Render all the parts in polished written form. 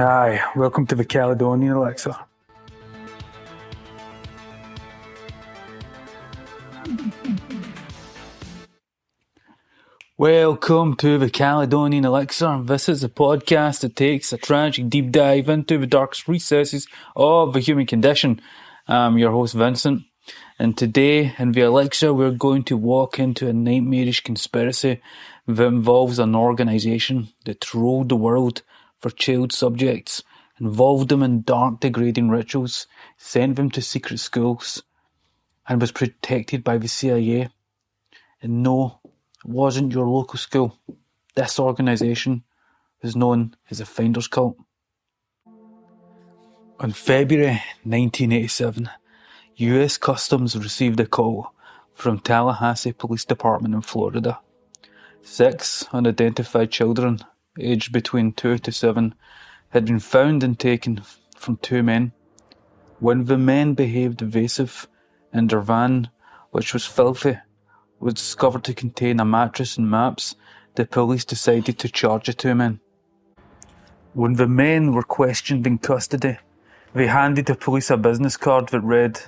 Hi, welcome to the Caledonian Elixir. Welcome to the Caledonian Elixir. This is a podcast that takes a tragic deep dive into the darkest recesses of the human condition. I'm your host Vincent, and today in the Elixir we're going to walk into a nightmarish conspiracy that involves an organisation that trolled the world for child subjects, involved them in dark degrading rituals, sent them to secret schools, and was protected by the CIA. And no, it wasn't your local school. This organisation was known as the Finders Cult. On February 1987, US Customs received a call from Tallahassee Police Department in Florida. 6 unidentified children, aged between 2 to 7, had been found and taken from 2 men. When the men behaved evasive, and their van, which was filthy, was discovered to contain a mattress and maps, the police decided to charge the 2 men. When the men were questioned in custody, they handed the police a business card that read,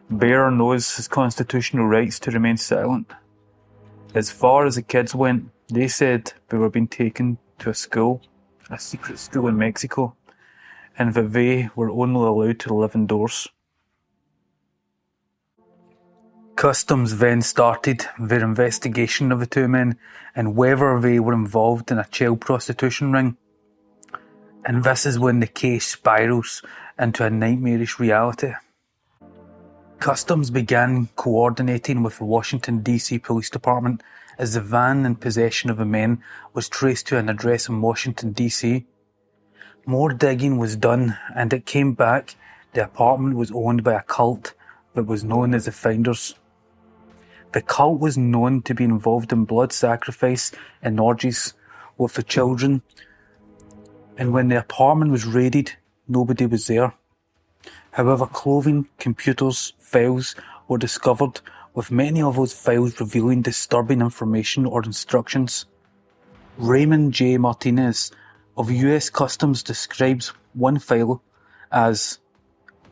"Bear knows his constitutional rights to remain silent." As far as the kids went, they said they were being taken to a school, a secret school in Mexico, and that they were only allowed to live indoors. Customs then started their investigation of the 2 men and whether they were involved in a child prostitution ring. And this is when the case spirals into a nightmarish reality. Customs began coordinating with the Washington DC Police Department as the van in possession of the men was traced to an address in Washington DC. More digging was done and it came back the apartment was owned by a cult that was known as the Finders. The cult was known to be involved in blood sacrifice and orgies with the children, and when the apartment was raided, nobody was there. However, clothing, computers, files were discovered, with many of those files revealing disturbing information or instructions. Raymond J. Martinez of US Customs describes one file as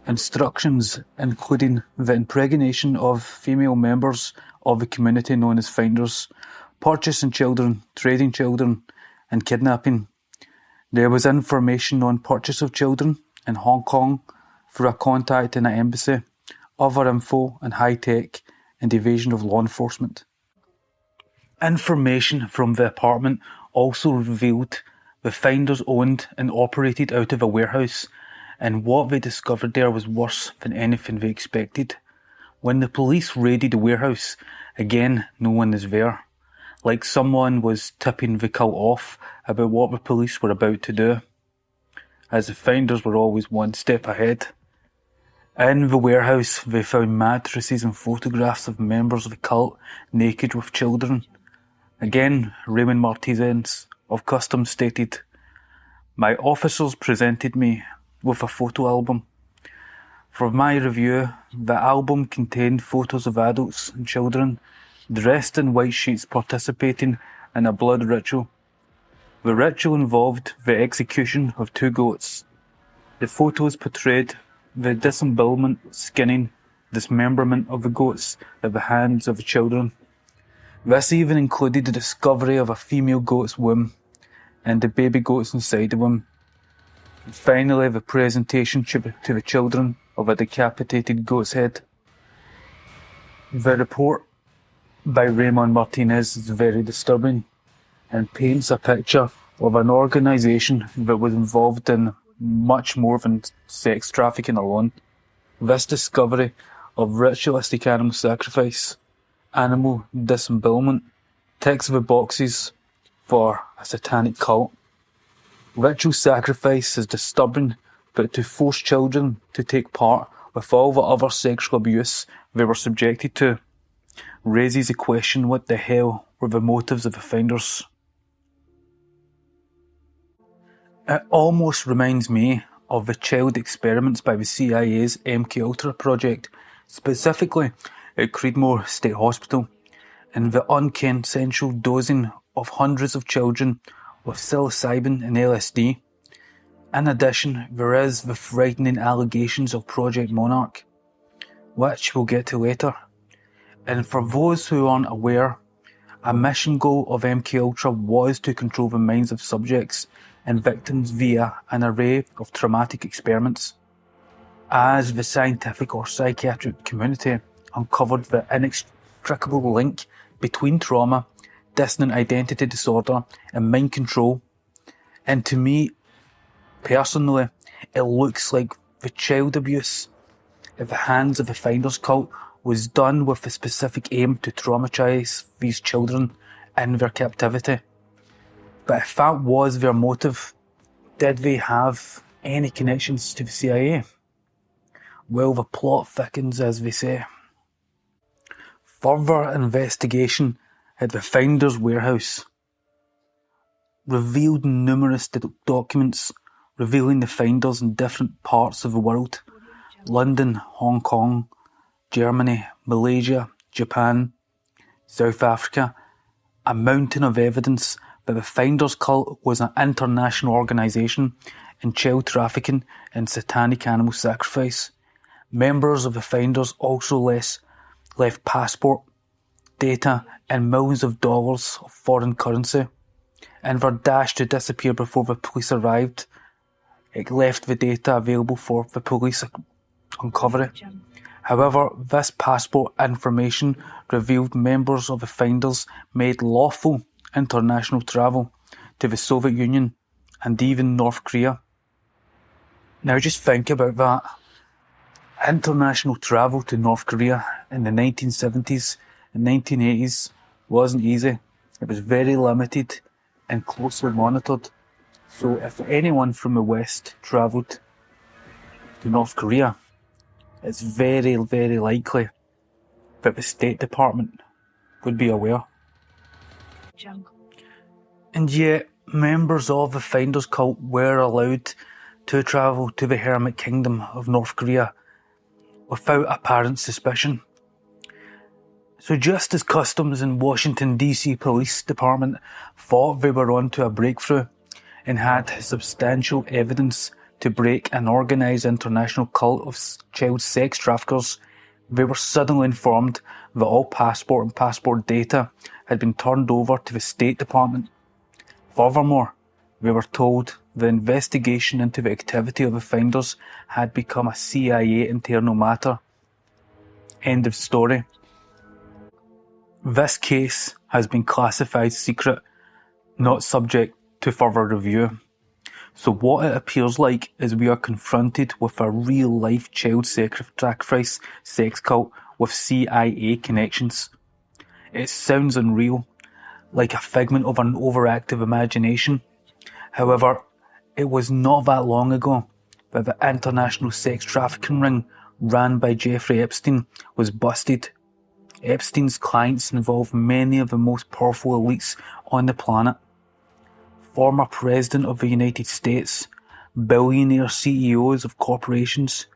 instructions including the impregnation of female members of the community known as Finders, purchasing children, trading children, and kidnapping. There was information on purchase of children in Hong Kong through a contact in an embassy, other info on high-tech and evasion of law enforcement. Information from the apartment also revealed the Finders owned and operated out of a warehouse, and what they discovered there was worse than anything they expected. When the police raided the warehouse, again, no one is there. Like someone was tipping the cult off about what the police were about to do, as the Finders were always one step ahead. In the warehouse, they found mattresses and photographs of members of the cult naked with children. Again, Raymond Martinez of Customs stated, "My officers presented me with a photo album. For my review, the album contained photos of adults and children dressed in white sheets participating in a blood ritual. The ritual involved the execution of 2 goats. The photos portrayed the disembowelment, skinning, dismemberment of the goats at the hands of the children. This even included the discovery of a female goat's womb and the baby goats inside the womb. And finally, the presentation to the children of a decapitated goat's head." The report by Raymond Martinez is very disturbing and paints a picture of an organisation that was involved in much more than sex trafficking alone. This discovery of ritualistic animal sacrifice, animal disembowelment, ticks the boxes for a satanic cult. Ritual sacrifice is disturbing, but to force children to take part with all the other sexual abuse they were subjected to raises the question, what the hell were the motives of the Finders? It almost reminds me of the child experiments by the CIA's MKUltra project, specifically at Creedmoor State Hospital, and the unconsensual dosing of hundreds of children with psilocybin and LSD. In addition, there is the frightening allegations of Project Monarch, which we'll get to later. And for those who aren't aware, a mission goal of MKUltra was to control the minds of subjects and victims via an array of traumatic experiments. As the scientific or psychiatric community uncovered the inextricable link between trauma, dissonant identity disorder, and mind control, and to me, personally, it looks like the child abuse at the hands of the Finders cult was done with the specific aim to traumatise these children in their captivity. But if that was their motive, did they have any connections to the CIA? Well, the plot thickens, as they say. Further investigation at the Finders warehouse revealed numerous documents revealing the Finders in different parts of the world: London, Hong Kong, Germany, Malaysia, Japan, South Africa. A mountain of evidence that the Finders cult was an international organisation in child trafficking and satanic animal sacrifice. Members of the Finders also left passport data and millions of dollars of foreign currency, and were dashed to disappear before the police arrived. It left the data available for the police uncover it. However, this passport information revealed members of the Finders made lawful international travel to the Soviet Union and even North Korea. Now just think about that. International travel to North Korea in the 1970s and 1980s wasn't easy. It was very limited and closely monitored. So if anyone from the West travelled to North Korea, it's very, very likely that the State Department would be aware. And yet, members of the Finders cult were allowed to travel to the Hermit Kingdom of North Korea without apparent suspicion. So just as Customs and Washington DC Police Department thought they were onto a breakthrough and had substantial evidence to break an organised international cult of child sex traffickers, they were suddenly informed that all passport and passport data had been turned over to the State Department. Furthermore, they were told the investigation into the activity of the Finders had become a CIA internal matter. End of story. This case has been classified secret, not subject to further review. So what it appears like is we are confronted with a real-life child sacrifice sex cult with CIA connections. It sounds unreal, like a figment of an overactive imagination. However, it was not that long ago that the international sex trafficking ring ran by Jeffrey Epstein was busted. Epstein's clients involved many of the most powerful elites on the planet. Former President of the United States, billionaire CEOs of corporations,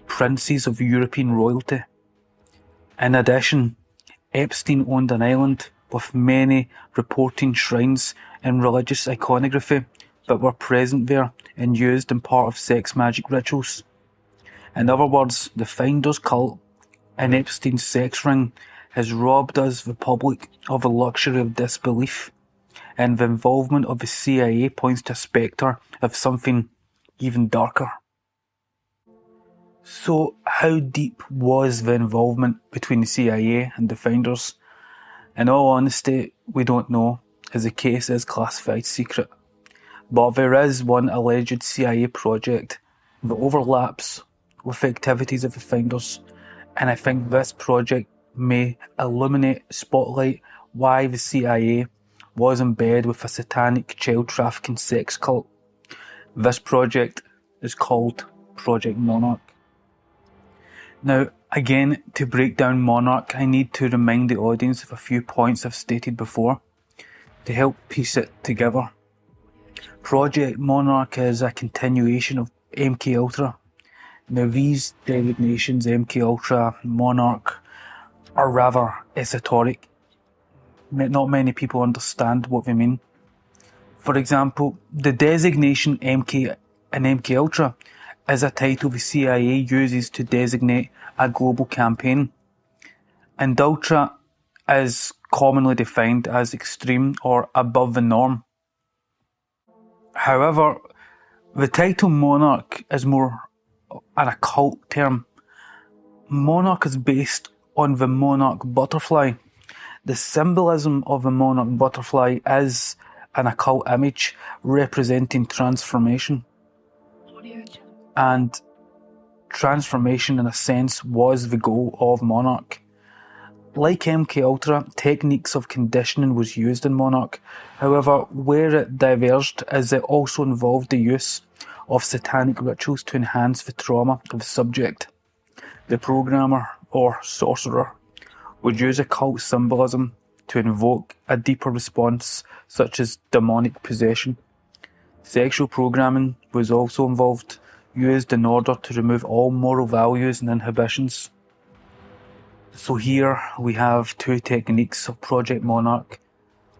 princes of European royalty. In addition, Epstein owned an island with many reporting shrines and religious iconography that were present there and used in part of sex magic rituals. In other words, the Finders cult and Epstein's sex ring has robbed us, the public, of the luxury of disbelief, and the involvement of the CIA points to a spectre of something even darker. So, how deep was the involvement between the CIA and the Finders? In all honesty, we don't know, as the case is classified secret. But there is one alleged CIA project that overlaps with the activities of the Finders, and I think this project may spotlight why the CIA was in bed with a satanic child trafficking sex cult. This project is called Project Monarch. Now, again, to break down Monarch, I need to remind the audience of a few points I've stated before to help piece it together. Project Monarch is a continuation of MKUltra. Now, these designations, MKUltra, Monarch, are rather esoteric. Not many people understand what they mean. For example, the designation MK and MKUltra is a title the CIA uses to designate a global campaign, and Ultra is commonly defined as extreme or above the norm. However, the title Monarch is more an occult term. Monarch is based on the monarch butterfly. The symbolism of the monarch butterfly is an occult image representing transformation. And transformation, in a sense, was the goal of Monarch. Like MKUltra, techniques of conditioning was used in Monarch. However, where it diverged is it also involved the use of satanic rituals to enhance the trauma of the subject. The programmer, or sorcerer, would use occult symbolism to invoke a deeper response, such as demonic possession. Sexual programming was also involved, used in order to remove all moral values and inhibitions. So here we have two techniques of Project Monarch,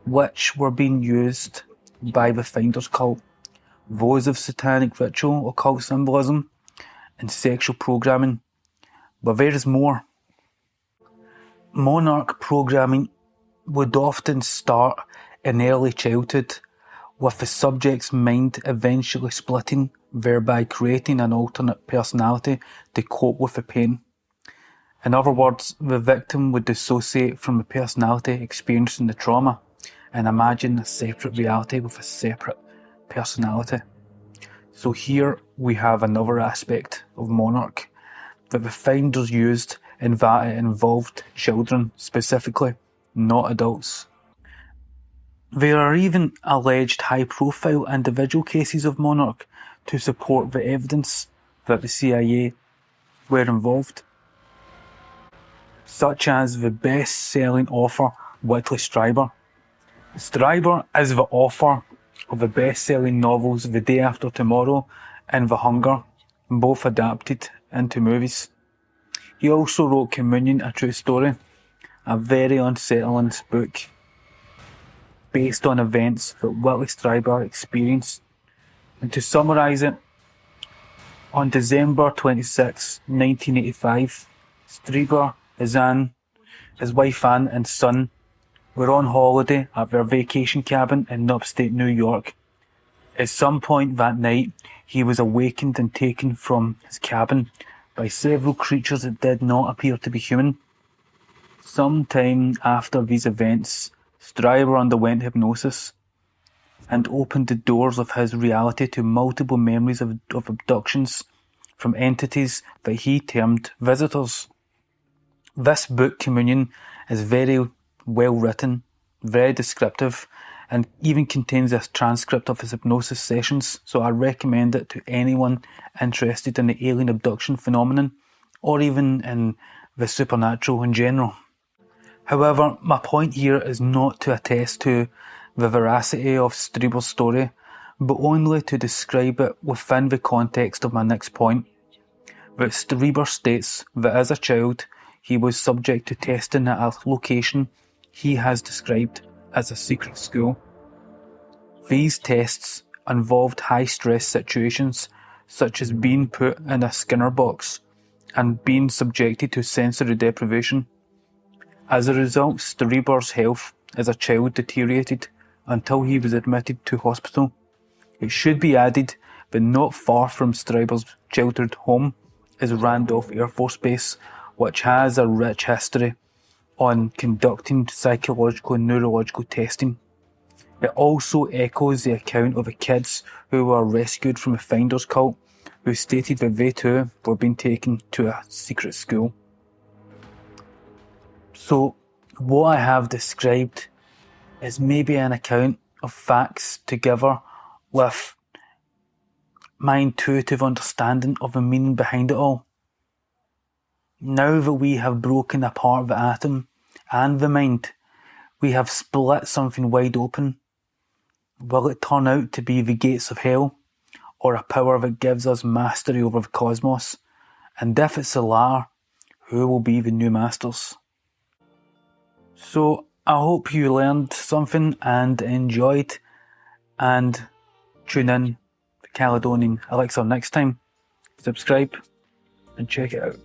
which were being used by the Finders cult. Those of satanic ritual, occult symbolism, and sexual programming. But there is more. Monarch programming would often start in early childhood, with the subject's mind eventually splitting, thereby creating an alternate personality to cope with the pain. In other words, the victim would dissociate from the personality experiencing the trauma and imagine a separate reality with a separate personality. So here we have another aspect of Monarch that the Finders used, in that it involved children specifically, not adults. There are even alleged high-profile individual cases of Monarch to support the evidence that the CIA were involved, such as the best-selling author Whitley Strieber. Strieber is the author of the best-selling novels The Day After Tomorrow and The Hunger, both adapted into movies. He also wrote Communion, a True Story, a very unsettling book based on events that Whitley Strieber experienced. And to summarise it, on December 26, 1985, Strieber, his wife Anne and son were on holiday at their vacation cabin in upstate New York. At some point that night, he was awakened and taken from his cabin by several creatures that did not appear to be human. Sometime after these events, Strieber underwent hypnosis and opened the doors of his reality to multiple memories of abductions from entities that he termed visitors. This book, Communion, is very well written, very descriptive, and even contains a transcript of his hypnosis sessions, so I recommend it to anyone interested in the alien abduction phenomenon, or even in the supernatural in general. However, my point here is not to attest to the veracity of Strieber's story, but only to describe it within the context of my next point. That Strieber states that as a child, he was subject to testing at a location he has described as a secret school. These tests involved high-stress situations, such as being put in a Skinner box and being subjected to sensory deprivation. As a result, Strieber's health as a child deteriorated until he was admitted to hospital. It should be added that not far from Strieber's childhood home is Randolph Air Force Base, which has a rich history on conducting psychological and neurological testing. It also echoes the account of the kids who were rescued from the Finders cult, who stated that they too were being taken to a secret school. So, what I have described is maybe an account of facts together with my intuitive understanding of the meaning behind it all. Now that we have broken apart the atom and the mind, we have split something wide open. Will it turn out to be the gates of hell, or a power that gives us mastery over the cosmos? And if it's the latter, who will be the new masters? So I hope you learned something and enjoyed, and tune in Caledonian elixir next time. Subscribe and check it out.